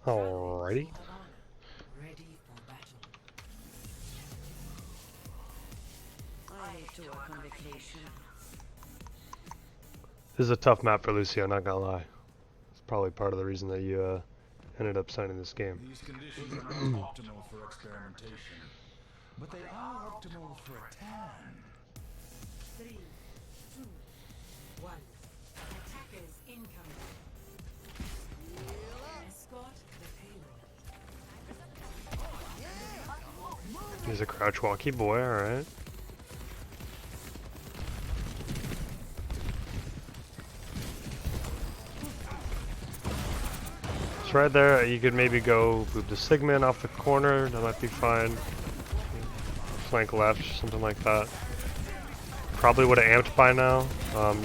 Alrighty. Ready for battle. I took a convocation. This is a tough map for Lucio, not gonna lie. It's probably part of the reason that you ended up signing this game. These conditions are not optimal for experimentation, but they are optimal for a tan. 3, 2, 1. Attackers incoming. Escort the payload. He's a crouch walkie boy, alright. It's right there. You could maybe go move the Sigma in off the corner, that might be fine. Flank left, something like that. Probably would have amped by now.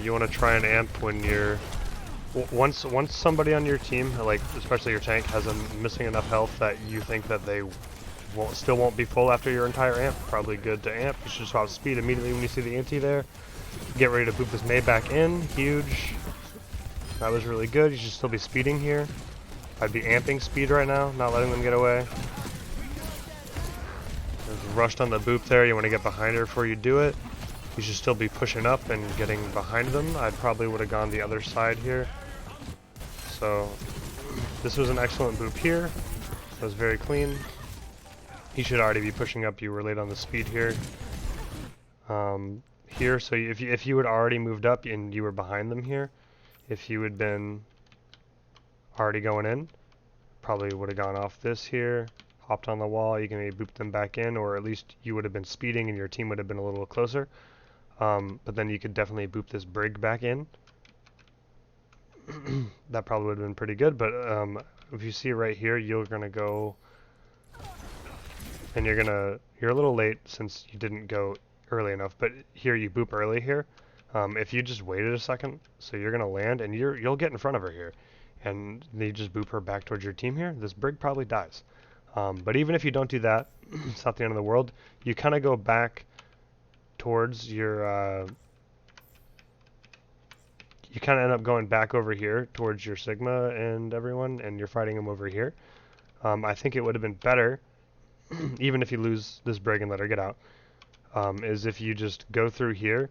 You want to try and amp when you're once somebody on your team, like especially your tank, has a missing enough health that you think that they still won't be full after your entire amp. Probably good to amp. You should swap speed immediately when you see the anti there. Get ready to boop this May back in. Huge. That was really good. You should still be speeding here. I'd be amping speed right now, not letting them get away. There's rushed on the boop there. You want to get behind her before you do it. You should still be pushing up and getting behind them. I probably would have gone the other side here. So this was an excellent boop here. That was very clean. He should already be pushing up. You were late on the speed here. Here, so if you had already moved up and you were behind them here, if you had been already going in, probably would have gone off this here, hopped on the wall. You can maybe boop them back in, or at least you would have been speeding and your team would have been a little closer. But then you could definitely boop this brig back in. That probably would have been pretty good, but if you see right here, you're gonna go and you're a little late since you didn't go early enough, but here you boop early here. If you just waited a second, so you're gonna land and you'll get in front of her here, and you just boop her back towards your team here, this brig probably dies. But even if you don't do that, it's not the end of the world. You kind of go back towards your you kind of end up going back over here towards your Sigma and everyone, and you're fighting them over here. I think it would have been better, even if you lose this brig and let her get out, is if you just go through here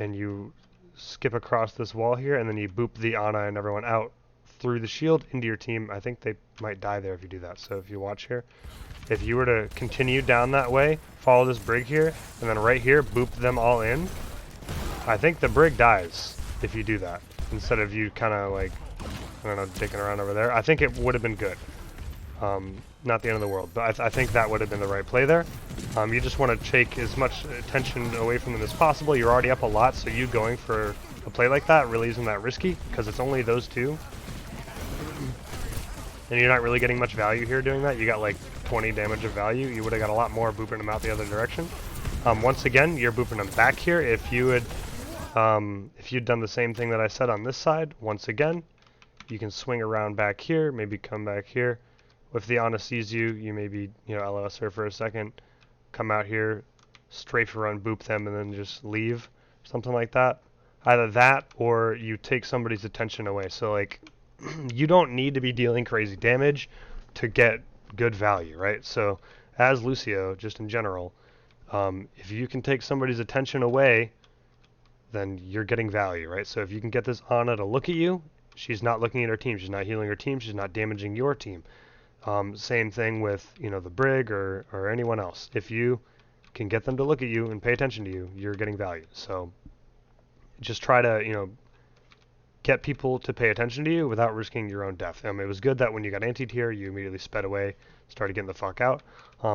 and you skip across this wall here, and then you boop the Ana and everyone out through the shield into your team. I think they might die there if you do that. So if you watch here, if you were to continue down that way, follow this brig here, and then right here, boop them all in, I think the brig dies if you do that. Instead of you kind of like, I don't know, dicking around over there. I think it would have been good. Not the end of the world, but I think that would have been the right play there. You just want to take as much attention away from them as possible. You're already up a lot, so you going for a play like that really isn't that risky, because it's only those two. And you're not really getting much value here doing that. You got like 20 damage of value. You would have got a lot more booping them out the other direction. Once again, you're booping them back here. If you'd done the same thing that I said on this side, once again, you can swing around back here, maybe come back here. If the Ana sees you, you maybe, LOS her for a second, come out here, strafe run, boop them, and then just leave, something like that. Either that, or you take somebody's attention away. So like, you don't need to be dealing crazy damage to get good value, right? So as Lucio, just in general, if you can take somebody's attention away, then you're getting value, right? So if you can get this Ana to look at you, she's not looking at her team, she's not healing her team, she's not damaging your team. Same thing with, the brig or anyone else. If you can get them to look at you and pay attention to you, you're getting value. So just try to, get people to pay attention to you without risking your own death. It was good that when you got antied here, you immediately sped away, started getting the fuck out.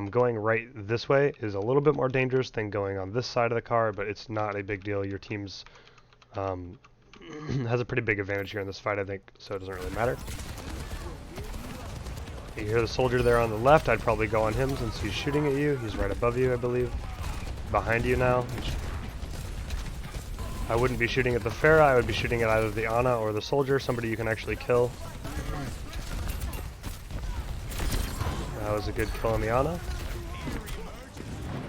Going right this way is a little bit more dangerous than going on this side of the car, but it's not a big deal. Your team's has a pretty big advantage here in this fight, I think, so it doesn't really matter. You hear the soldier there on the left. I'd probably go on him since he's shooting at you. He's right above you, I believe. Behind you now. I wouldn't be shooting at the Farah. I would be shooting at either the Ana or the soldier, somebody you can actually kill. That was a good kill on the Ana.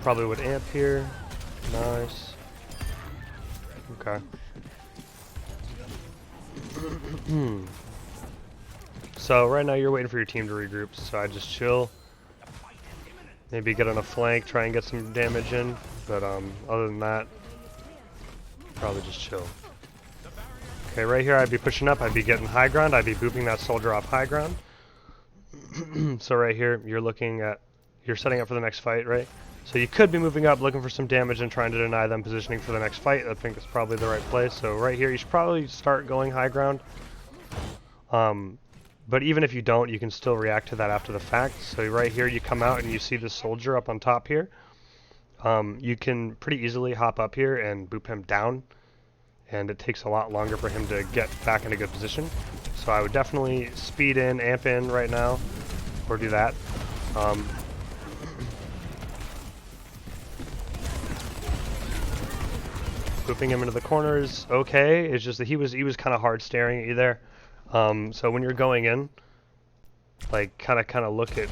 Probably would amp here. Nice. Okay. So right now you're waiting for your team to regroup, so I just chill. Maybe get on a flank, try and get some damage in, but other than that, probably just chill. Okay, right here I'd be pushing up, I'd be getting high ground, I'd be booping that soldier off high ground. So right here, you're setting up for the next fight, right? So you could be moving up, looking for some damage and trying to deny them positioning for the next fight. I think it's probably the right place. So right here, you should probably start going high ground. But even if you don't, you can still react to that after the fact. So right here, you come out and you see the soldier up on top here. You can pretty easily hop up here and boop him down. And it takes a lot longer for him to get back in a good position. So I would definitely speed in, amp in right now, or do that. Booping him into the corners, okay. It's just that he was kind of hard staring at you there. So when you're going in, like kind of look at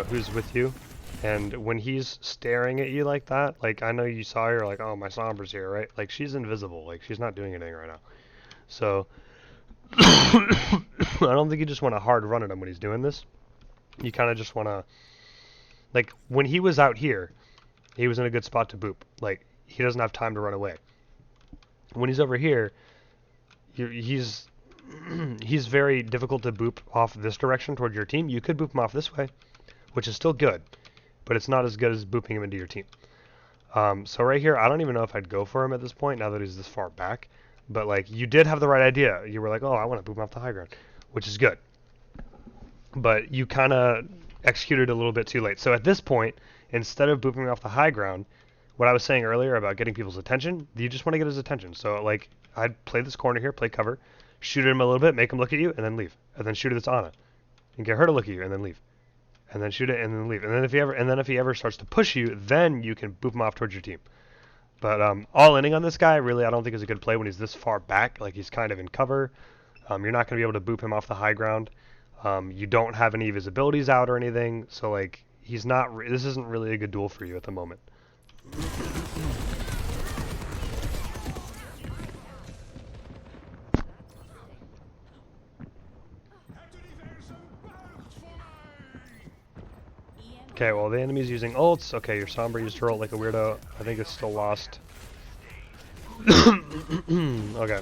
who's with you, and when he's staring at you like that, like I know you saw her, like, oh, my Sombra's here, right? Like she's invisible, like she's not doing anything right now. So I don't think you just want to hard run at him when he's doing this. You kind of just want to, like when he was out here, he was in a good spot to boop. Like he doesn't have time to run away. When he's over here, he's very difficult to boop off this direction toward your team. You could boop him off this way, which is still good, but it's not as good as booping him into your team. So right here, I don't even know if I'd go for him at this point, now that he's this far back. But like, you did have the right idea. You were like, oh, I want to boop him off the high ground, which is good. But you kind of executed a little bit too late. So at this point, instead of booping off the high ground, what I was saying earlier about getting people's attention, you just want to get his attention. So like, I'd play this corner here, play cover, shoot at him a little bit, make him look at you, and then leave. And then shoot at this Ana, and get her to look at you, and then leave. And then shoot it, and then leave. And then if he ever starts to push you, then you can boop him off towards your team. But all-inning on this guy, really, I don't think is a good play when he's this far back. Like he's kind of in cover. You're not going to be able to boop him off the high ground. You don't have any of his abilities out or anything, so like he's not. This isn't really a good duel for you at the moment. Okay, well the enemy's using ults. Okay, your Sombra used her ult like a weirdo. I think it's still lost. Okay.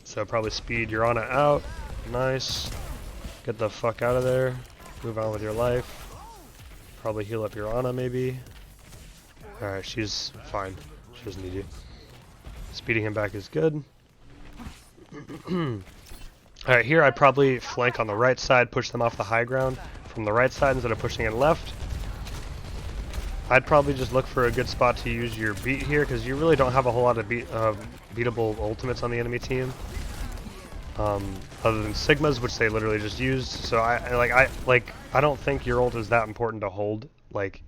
So probably speed your Ana out. Nice. Get the fuck out of there. Move on with your life. Probably heal up your Ana maybe. Alright, she's fine. She doesn't need you. Speeding him back is good. Alright, here I'd probably flank on the right side, push them off the high ground from the right side instead of pushing it left. I'd probably just look for a good spot to use your beat here, because you really don't have a whole lot of beatable ultimates on the enemy team. Other than Sigma's, which they literally just used. So I don't think your ult is that important to hold, like,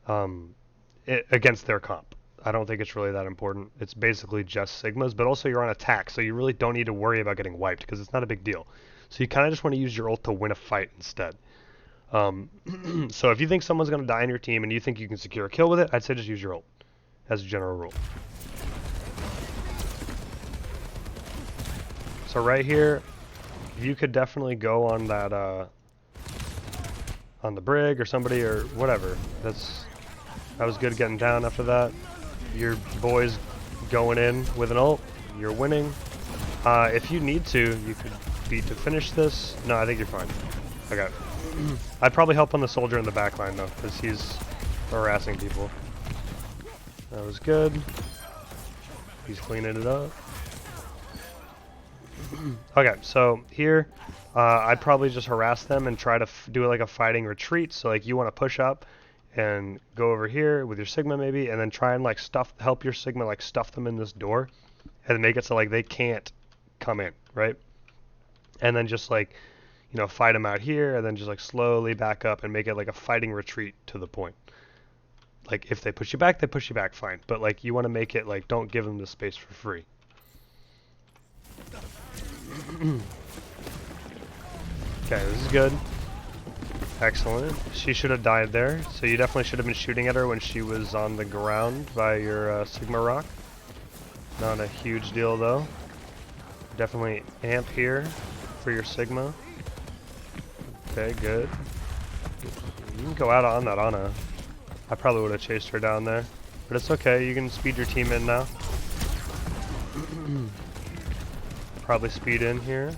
against their comp. I don't think it's really that important. It's basically just Sigma's, but also you're on attack, so you really don't need to worry about getting wiped, because it's not a big deal. So you kind of just want to use your ult to win a fight instead. So if you think someone's going to die on your team and you think you can secure a kill with it, I'd say just use your ult, as a general rule. So right here, you could definitely go on that, on the brig or somebody or whatever. That was good getting down after that. Your boy's going in with an ult. You're winning. If you need to, you could beat to finish this. No, I think you're fine. Okay. I'd probably help on the soldier in the back line though, because he's harassing people. That was good. He's cleaning it up. Okay, so here, I'd probably just harass them and try to do like a fighting retreat. So like you want to push up and go over here with your Sigma maybe, and then try and like help your Sigma like stuff them in this door, and make it so like they can't come in, right? And then just like, you know, fight them out here, and then just like slowly back up and make it like a fighting retreat to the point. Like if they push you back, they push you back, fine. But like you want to make it like, don't give them the space for free. Okay, this is good. Excellent. She should have died there, so you definitely should have been shooting at her when she was on the ground by your Sigma rock. Not a huge deal though. Definitely amp here. for your Sigma. Okay, good. You can go out on that Ana. I probably would have chased her down there. But it's okay, you can speed your team in now. Probably speed in here.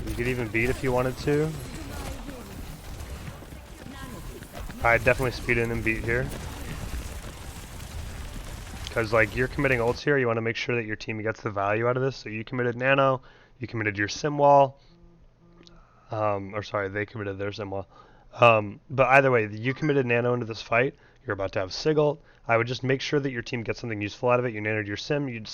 You could even beat if you wanted to. I'd definitely speed in and beat here. Because like you're committing ults here, you want to make sure that your team gets the value out of this. So you committed nano, you committed your sim wall. Or sorry, they committed their sim wall. But either way, you committed nano into this fight. You're about to have sig ult. I would just make sure that your team gets something useful out of it. You nanoed your sim.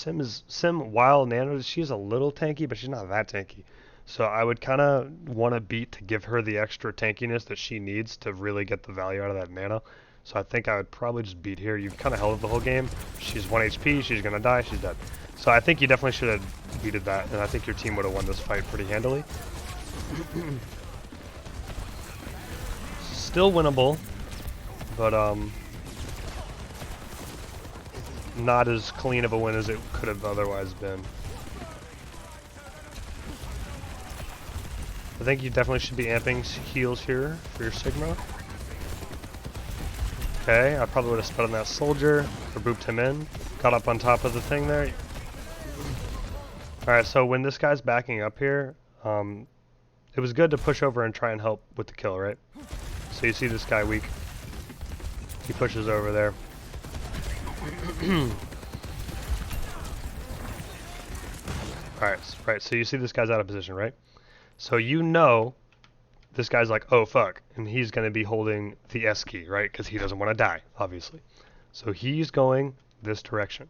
Sim while nano. She's a little tanky, but she's not that tanky. So I would kind of want to beat to give her the extra tankiness that she needs to really get the value out of that nano. So I think I would probably just beat here. You've kind of held it the whole game. She's 1 HP. She's going to die. She's dead. So I think you definitely should have beated that. And I think your team would have won this fight pretty handily. Still winnable. But not as clean of a win as it could have otherwise been. I think you definitely should be amping heals here for your Sigma. Okay, I probably would have sped on that soldier, or booped him in, got up on top of the thing there. Alright, so when this guy's backing up here, it was good to push over and try and help with the kill, right? So you see this guy weak. He pushes over there. Alright, right, so you see this guy's out of position, right? So you know this guy's like, oh fuck, and he's going to be holding the S key, right? Because he doesn't want to die, obviously. So he's going this direction.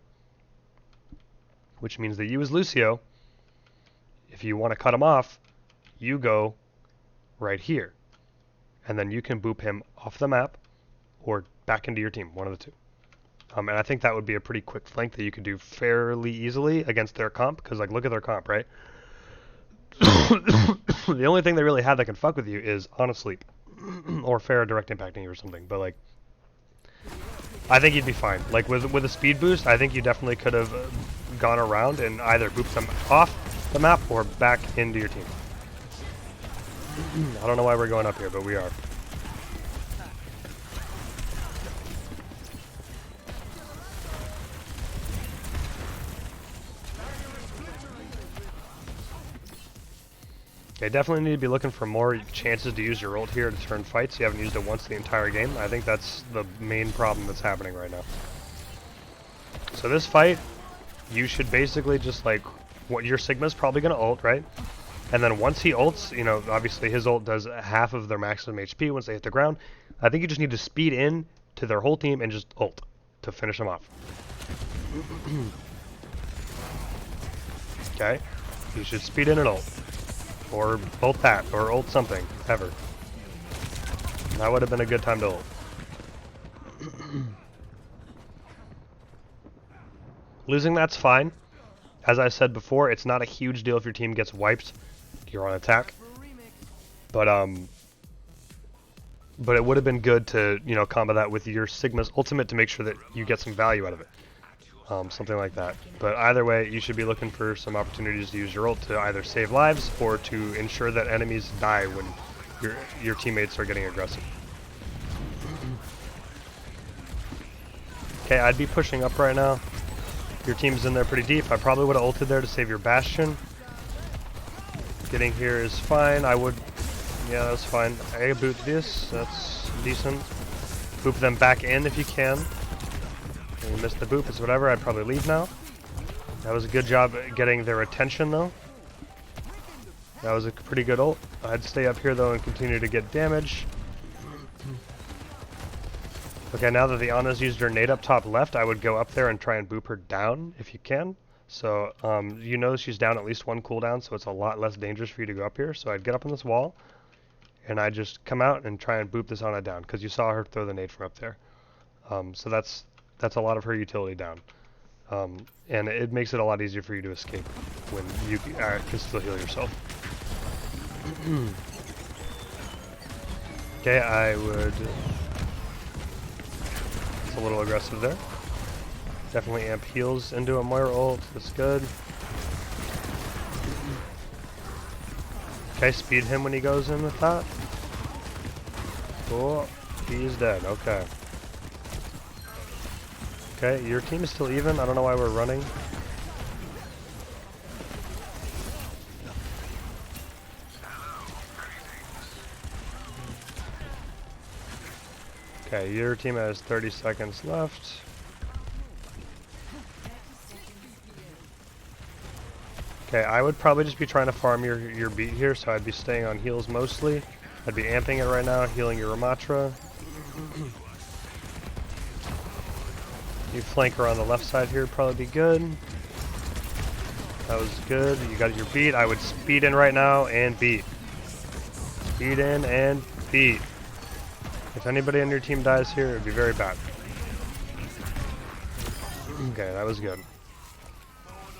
Which means that you as Lucio, if you want to cut him off, you go right here. And then you can boop him off the map or back into your team, one of the two. And I think that would be a pretty quick flank that you could do fairly easily against their comp, because like look at their comp, right? The only thing they really have that can fuck with you is Ana sleep or fair direct impacting you or something. But like, I think you'd be fine. Like with a speed boost, I think you definitely could have gone around and either booped them off the map or back into your team. I don't know why we're going up here, but we are. Okay, definitely need to be looking for more chances to use your ult here to turn fights. You haven't used it once the entire game. I think that's the main problem that's happening right now. So this fight, you should basically just like, what your Sigma's probably going to ult, right? And then once he ults, you know, obviously his ult does half of their maximum HP once they hit the ground. I think you just need to speed in to their whole team and just ult to finish them off. Okay, you should speed in and ult. Or ult that, or ult something, ever. That would have been a good time to ult. Losing that's fine. As I said before, it's not a huge deal if your team gets wiped. You're on attack. But it would have been good to, you know, combo that with your Sigma's ultimate to make sure that you get some value out of it. Something like that. But either way, you should be looking for some opportunities to use your ult to either save lives or to ensure that enemies die when your teammates are getting aggressive. Okay, I'd be pushing up right now. Your team's in there pretty deep. I probably would have ulted there to save your Bastion. Getting here is fine. I would... Yeah, that's fine. I boot this. That's decent. Boop them back in if you can. You missed the boop, it's whatever, I'd probably leave now. That was a good job getting their attention though. That was a pretty good ult. I'd stay up here though and continue to get damage. Okay, now that the Ana's used her nade up top left, I would go up there and try and boop her down if you can. So, you know she's down at least one cooldown, so it's a lot less dangerous for you to go up here. So I'd get up on this wall, and I'd just come out and try and boop this Ana down, because you saw her throw the nade from up there. So that's a lot of her utility down. And it makes it a lot easier for you to escape when you can still heal yourself. Okay, I would... It's a little aggressive there. Definitely amp heals into a Moira ult. That's good. Okay, speed him when he goes in with that. Cool. He's dead. Okay. Okay, your team is still even. I don't know why we're running. Okay, your team has 30 seconds left. Okay, I would probably just be trying to farm your beat here, so I'd be staying on heals mostly. I'd be amping it right now, healing your Ramatra. You flank her on the left side here would probably be good. That was good. You got your beat. I would speed in right now and beat. Speed in and beat. If anybody on your team dies here, it would be very bad. Okay, that was good.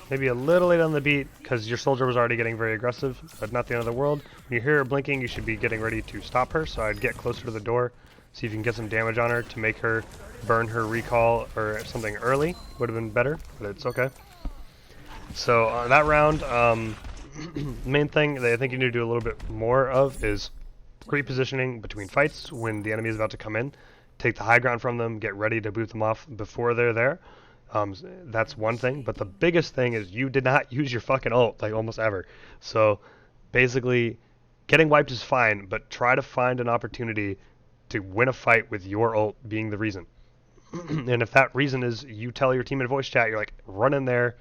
Maybe a little late on the beat because your soldier was already getting very aggressive, but not the end of the world. When you hear her blinking, you should be getting ready to stop her, so I'd get closer to the door, see if you can get some damage on her to make her burn her recall or something early. Would have been better, but it's okay. So that round, main thing that I think you need to do a little bit more of is repositioning between fights when the enemy is about to come in. Take the high ground from them, get ready to boot them off before they're there. That's one thing, but the biggest thing is you did not use your fucking ult, like, almost ever. So basically, getting wiped is fine, but try to find an opportunity to win a fight with your ult being the reason. And if that reason is you tell your team in voice chat, you're like, run in there,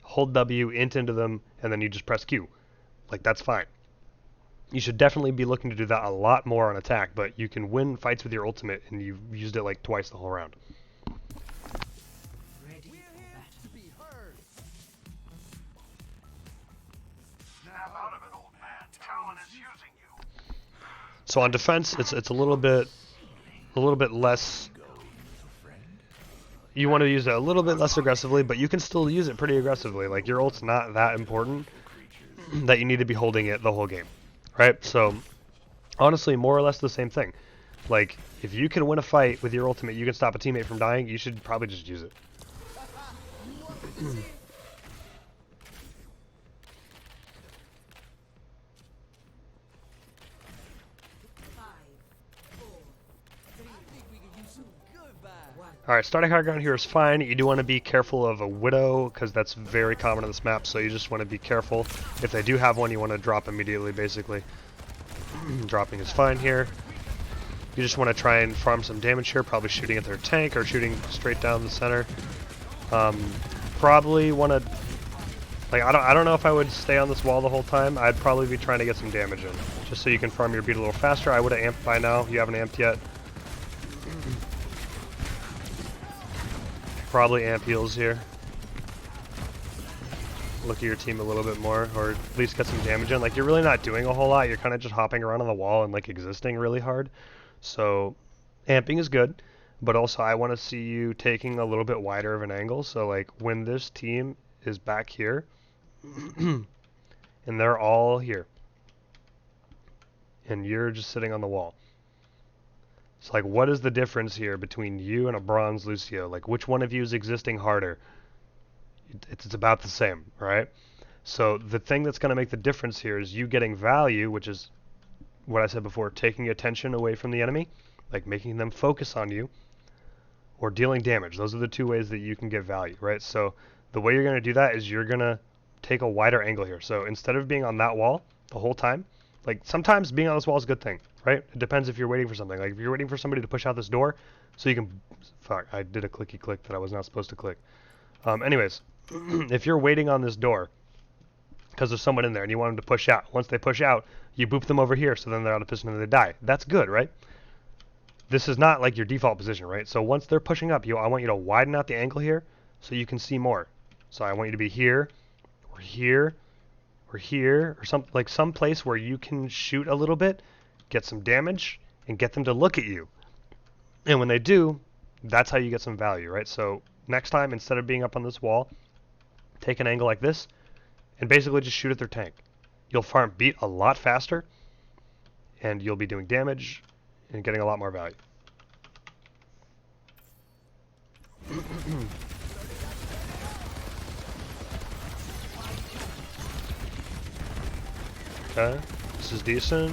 hold W, int into them, and then you just press Q. Like, that's fine. You should definitely be looking to do that a lot more on attack, but you can win fights with your ultimate, and you've used it like twice the whole round. So on defense, it's a little bit less. You want to use it a little bit less aggressively, but you can still use it pretty aggressively. Like, your ult's not that important that you need to be holding it the whole game, right? So honestly, more or less the same thing. Like, if you can win a fight with your ultimate, you can stop a teammate from dying. You should probably just use it. Alright, starting high ground here is fine. You do want to be careful of a Widow, because that's very common on this map, so you just want to be careful. If they do have one, you want to drop immediately, basically. Dropping is fine here. You just want to try and farm some damage here, probably shooting at their tank, or shooting straight down the center. Probably want to... Like, I don't know if I would stay on this wall the whole time. I'd probably be trying to get some damage in, just so you can farm your beat a little faster. I would have amped by now. You haven't amped yet. Probably amp heals here. Look at your team a little bit more, or at least get some damage in. Like, you're really not doing a whole lot. You're kind of just hopping around on the wall and, like, existing really hard. So amping is good, but also I want to see you taking a little bit wider of an angle. So, like, when this team is back here and they're all here and you're just sitting on the wall. It's like, what is the difference here between you and a bronze Lucio? Like, which one of you is existing harder? It's about the same, right? So the thing that's going to make the difference here is you getting value, which is what I said before, taking attention away from the enemy, like making them focus on you, or dealing damage. Those are the two ways that you can get value, right? So the way you're going to do that is you're going to take a wider angle here. So instead of being on that wall the whole time, like, sometimes being on this wall is a good thing, right? It depends if you're waiting for something. Like, if you're waiting for somebody to push out this door, so you can... Fuck, I did a clicky click that I was not supposed to click. Anyways, if you're waiting on this door, because there's someone in there and you want them to push out, once they push out, you boop them over here, so then they're out of position and they die. That's good, right? This is not like your default position, right? So once they're pushing up, I want you to widen out the angle here so you can see more. So I want you to be here, or here, or here, or some place where you can shoot a little bit, get some damage, and get them to look at you. And when they do, that's how you get some value, right? So next time, instead of being up on this wall, take an angle like this, and basically just shoot at their tank. You'll farm beat a lot faster, and you'll be doing damage and getting a lot more value. Okay, This is decent.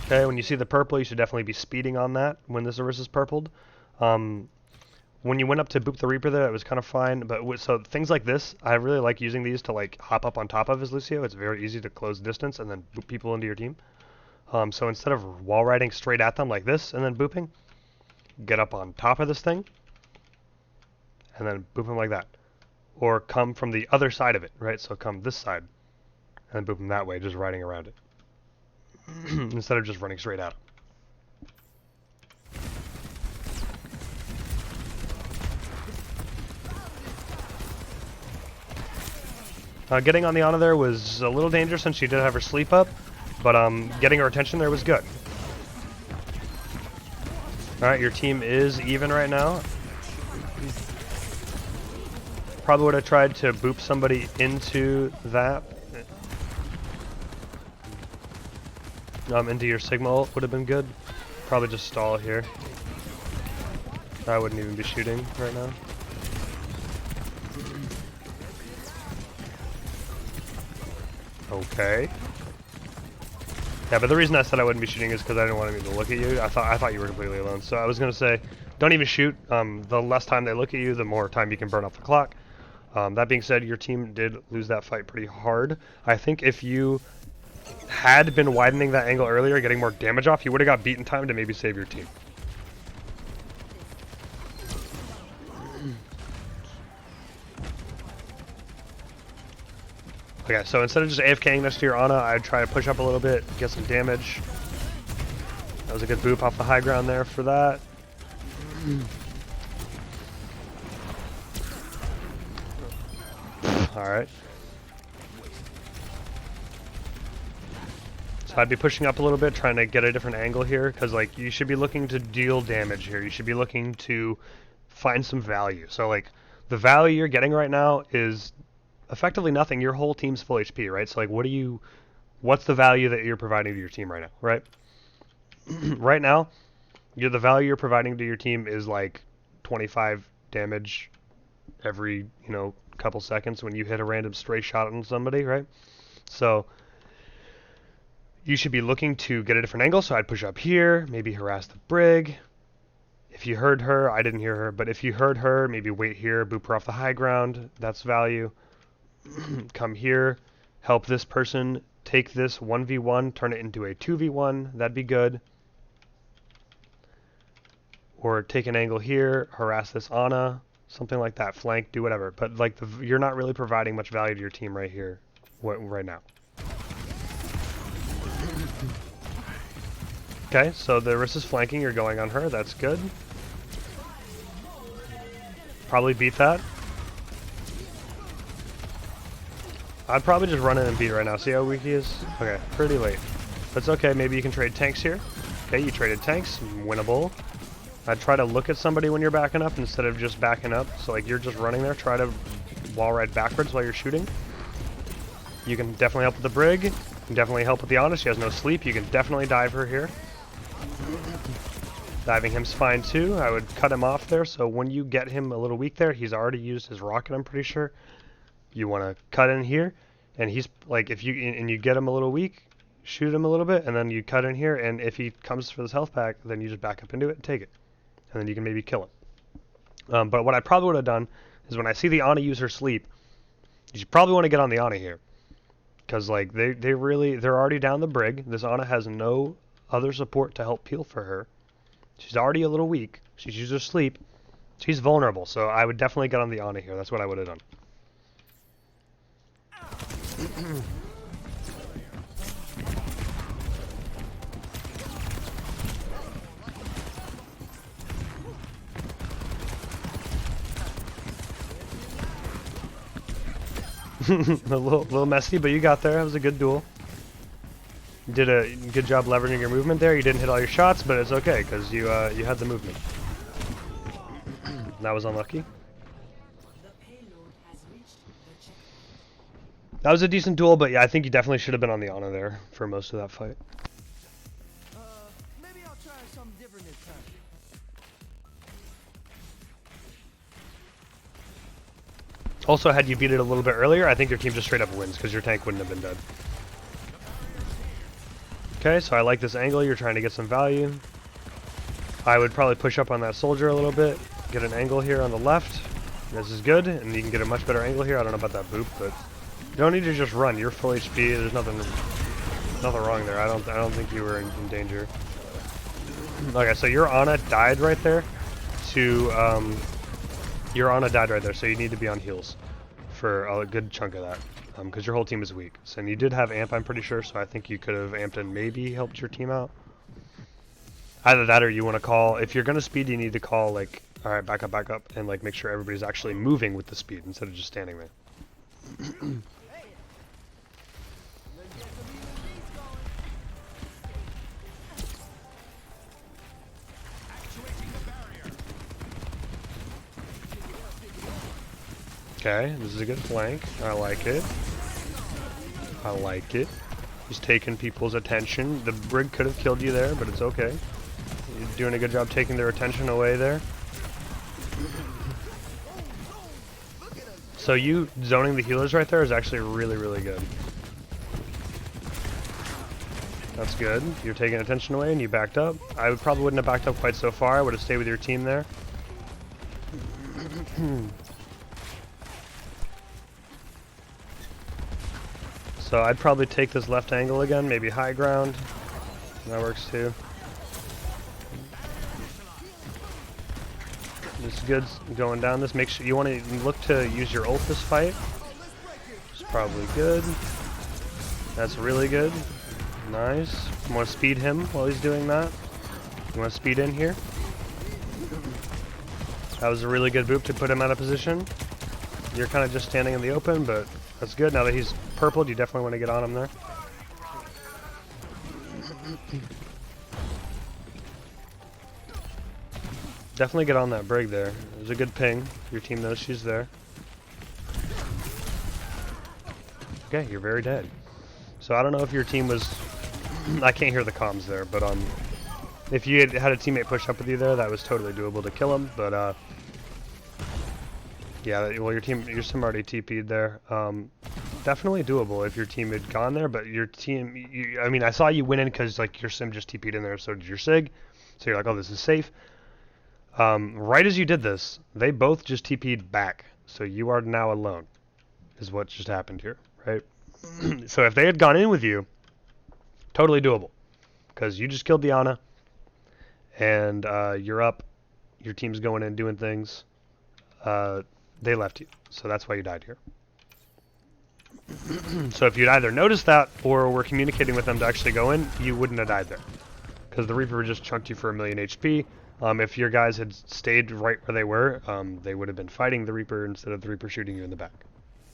Okay, when you see the purple, you should definitely be speeding on that when this Orisa's purpled. When you went up to boop the Reaper there, it was kind of fine, but so things like this, I really like using these to like hop up on top of his Lucio. It's very easy to close distance and then boop people into your team. So instead of wall riding straight at them like this and then booping, get up on top of this thing and then boop him like that. Or come from the other side of it, right? So come this side and boop him that way, just riding around it. Instead of just running straight at him. Getting on the Ana there was a little dangerous since she did have her sleep up, but getting her attention there was good. Alright, your team is even right now. Probably would have tried to boop somebody into that. Into your Sigma ult would have been good. Probably just stall here. I wouldn't even be shooting right now. Okay. Yeah, but the reason I said I wouldn't be shooting is because I didn't want him to look at you. I thought you were completely alone. So I was gonna say, don't even shoot. The less time they look at you, the more time you can burn off the clock. That being said, your team did lose that fight pretty hard. I think if you had been widening that angle earlier, getting more damage off, you would have got beaten time to maybe save your team. Okay, so instead of just AFKing next to your Ana, I'd try to push up a little bit, get some damage. That was a good boop off the high ground there for that. Alright. So I'd be pushing up a little bit, trying to get a different angle here, because like you should be looking to deal damage here. You should be looking to find some value. So like the value you're getting right now is effectively nothing. Your whole team's full HP, right? So like what's the value that you're providing to your team right now, right? Right now, the value you're providing to your team is like 25 damage every, couple seconds when you hit a random stray shot on somebody, right? So you should be looking to get a different angle, so I'd push up here, maybe harass the Brig. If you heard her, I didn't hear her, but if you heard her, maybe wait here, boop her off the high ground, that's value. Come here, help this person take this 1v1, turn it into a 2v1, that'd be good. Or take an angle here, harass this Ana, something like that, flank, do whatever. But like you're not really providing much value to your team right here, right now. Okay, so the Orisa's flanking, you're going on her, that's good. Probably beat that. I'd probably just run in and beat right now. See how weak he is? Okay, pretty late. But it's okay, maybe you can trade tanks here. Okay, you traded tanks, winnable. I'd try to look at somebody when you're backing up instead of just backing up. So like you're just running there, try to wall ride backwards while you're shooting. You can definitely help with the Brig. You can definitely help with the Ana. She has no sleep. You can definitely dive her here. Diving him's fine too. I would cut him off there. So when you get him a little weak there, he's already used his rocket, I'm pretty sure. You want to cut in here, and he's like, if you get him a little weak, shoot him a little bit, and then you cut in here, and if he comes for this health pack, then you just back up into it and take it, and then you can maybe kill him. But what I probably would have done is when I see the Ana use her sleep, you probably want to get on the Ana here, because like they're already down the Brig. This Ana has no other support to help peel for her. She's already a little weak. She's used her sleep. She's vulnerable, so I would definitely get on the Ana here. That's what I would have done. A little messy, but you got there. It was a good duel. You did a good job leveraging your movement there. You didn't hit all your shots, but it's okay because you had the movement. That was unlucky. That was a decent duel, but yeah, I think you definitely should have been on the Ana there for most of that fight. Maybe I'll try something different this time. Also, had you beat it a little bit earlier, I think your team just straight up wins because your tank wouldn't have been dead. Okay, so I like this angle. You're trying to get some value. I would probably push up on that soldier a little bit, get an angle here on the left. This is good, and you can get a much better angle here. I don't know about that boop, but you don't need to just run. You're full HP. There's nothing wrong there. I don't think you were in danger. Okay, so your Ana died right there. Your Ana died right there, so you need to be on heals for a good chunk of that, because your whole team is weak. So, and you did have amp, I'm pretty sure, so I think you could have amped and maybe helped your team out. Either that or you want to call, if you're going to speed, you need to call, like, alright, back up, and, like, make sure everybody's actually moving with the speed instead of just standing there. Okay, this is a good flank. I like it. I like it. He's taking people's attention. The brig could have killed you there, but it's okay. You're doing a good job taking their attention away there. So you zoning the healers right there is actually really, really good. That's good. You're taking attention away and you backed up. I probably wouldn't have backed up quite so far. I would have stayed with your team there. So I'd probably take this left angle again, maybe high ground. That works too. This is good going down this. Make sure you want to look to use your ult this fight. It's probably good. That's really good. Nice. You want to speed him while he's doing that. You want to speed in here. That was a really good boop to put him out of position. You're kind of just standing in the open, but that's good. Now that he's purpled, you definitely want to get on him there. Definitely get on that brig there. There's a good ping. Your team knows she's there. Okay, you're very dead. So I don't know if your team was... I can't hear the comms there, but if you had a teammate push up with you there, that was totally doable to kill him, but yeah, well your team already TP'd there. Definitely doable if your team had gone there, but your team, I mean, I saw you win in because like your sim just TP'd in there, so did your SIG, so you're like, oh, this is safe. Right as you did this, they both just TP'd back, so you are now alone, is what just happened here, right? So if they had gone in with you, totally doable, because you just killed the Ana, and you're up, your team's going in doing things, they left you, so that's why you died here. So if you'd either noticed that, or were communicating with them to actually go in, you wouldn't have died there, because the Reaper just chunked you for 1,000,000 HP. If your guys had stayed right where they were, they would have been fighting the Reaper instead of the Reaper shooting you in the back.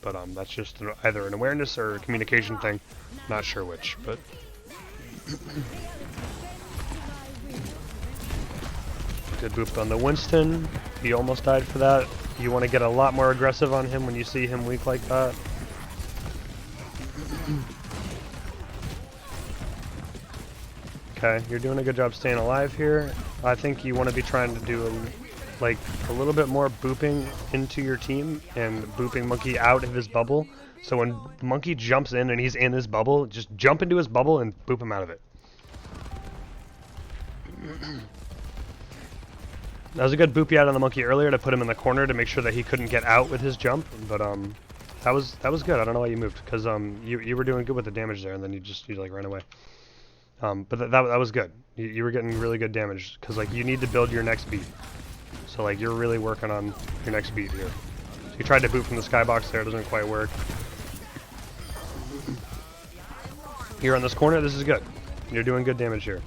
But that's just either an awareness or a communication thing. Not sure which, but... Good boop on the Winston. He almost died for that. You want to get a lot more aggressive on him when you see him weak like that. Okay, you're doing a good job staying alive here. I think you want to be trying to do a little bit more booping into your team and booping Monkey out of his bubble. So when Monkey jumps in and he's in his bubble, just jump into his bubble and boop him out of it. That was a good boopy out on the Monkey earlier to put him in the corner to make sure that he couldn't get out with his jump. But that was good. I don't know why you moved, because you were doing good with the damage there, and then you like ran away. But that was good. You were getting really good damage, because like you need to build your next beat. So like you're really working on your next beat here. So you tried to boot from the skybox there, it doesn't quite work. Here on this corner, this is good. You're doing good damage here.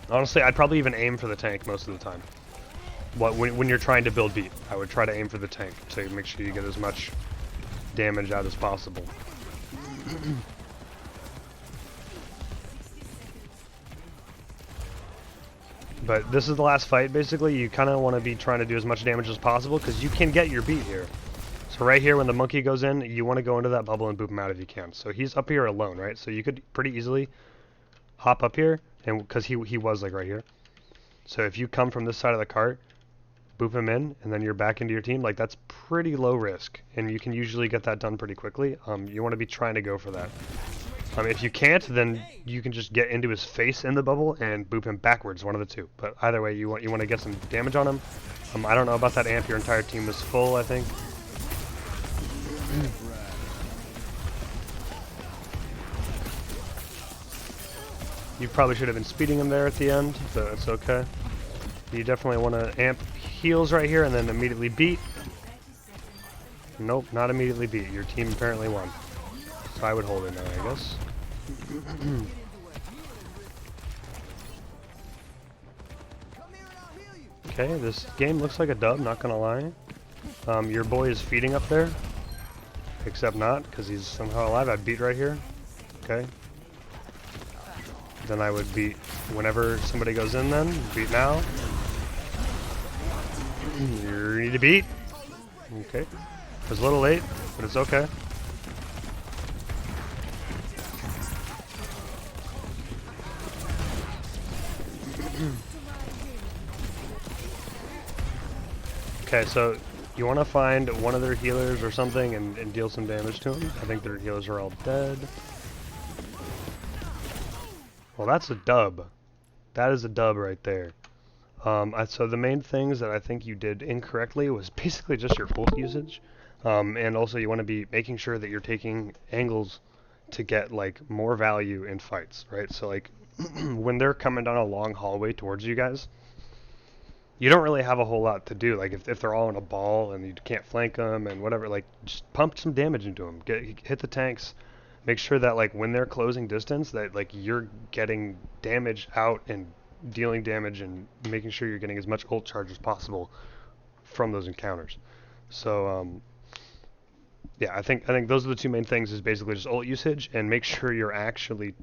Honestly, I'd probably even aim for the tank most of the time. When you're trying to build beat, I would try to aim for the tank to make sure you get as much damage out as possible. But this is the last fight, basically. You kind of want to be trying to do as much damage as possible, because you can get your beat here. So right here, when the Monkey goes in, you want to go into that bubble and boop him out if you can. So he's up here alone, right? So you could pretty easily hop up here, and because he was like right here. So if you come from this side of the cart, boop him in, and then you're back into your team. Like, that's pretty low risk, and you can usually get that done pretty quickly. You want to be trying to go for that. If you can't, then you can just get into his face in the bubble and boop him backwards, one of the two. But either way, you want to get some damage on him. I don't know about that amp. Your entire team is full, I think. You probably should have been speeding him there at the end, but it's okay. You definitely want to amp heals right here and then immediately beat. Nope, not immediately beat. Your team apparently won. So I would hold in there, I guess. Okay, this game looks like a dub, not gonna lie. Your boy is feeding up there. Except not, because he's somehow alive. I'd beat right here. Okay. Then I would beat whenever somebody goes in then. Beat now. You need to beat. Okay. It was a little late, but it's okay. Okay, so you want to find one of their healers or something and deal some damage to them. I think their healers are all dead. Well, that's a dub. That is a dub right there. So the main things that I think you did incorrectly was basically just your ult usage. And also you want to be making sure that you're taking angles to get like more value in fights, right? So like when they're coming down a long hallway towards you guys, you don't really have a whole lot to do. Like if they're all in a ball and you can't flank them and whatever, like just pump some damage into them. Hit the tanks. Make sure that like when they're closing distance, that like you're getting damage out and dealing damage and making sure you're getting as much ult charge as possible from those encounters. So yeah, I think those are the two main things. Is basically just ult usage and make sure you're actually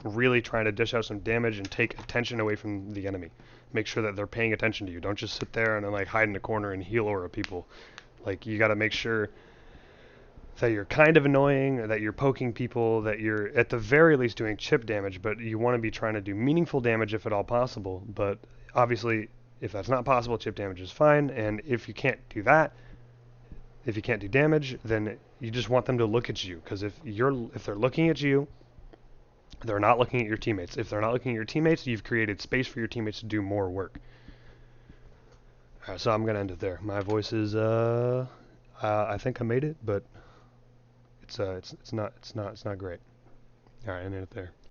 really trying to dish out some damage and take attention away from the enemy. Make sure that they're paying attention to you. Don't just sit there and then like hide in the corner and heal aura people. Like you got to make sure that you're kind of annoying, that you're poking people, that you're at the very least doing chip damage, but you want to be trying to do meaningful damage if at all possible. But obviously, if that's not possible, chip damage is fine. And if you can't do that, if you can't do damage, then you just want them to look at you. Because if they're looking at you, they're not looking at your teammates. If they're not looking at your teammates, you've created space for your teammates to do more work. Alright, so I'm gonna end it there. My voice is I think I made it, but it's not great. All right, I ended it there.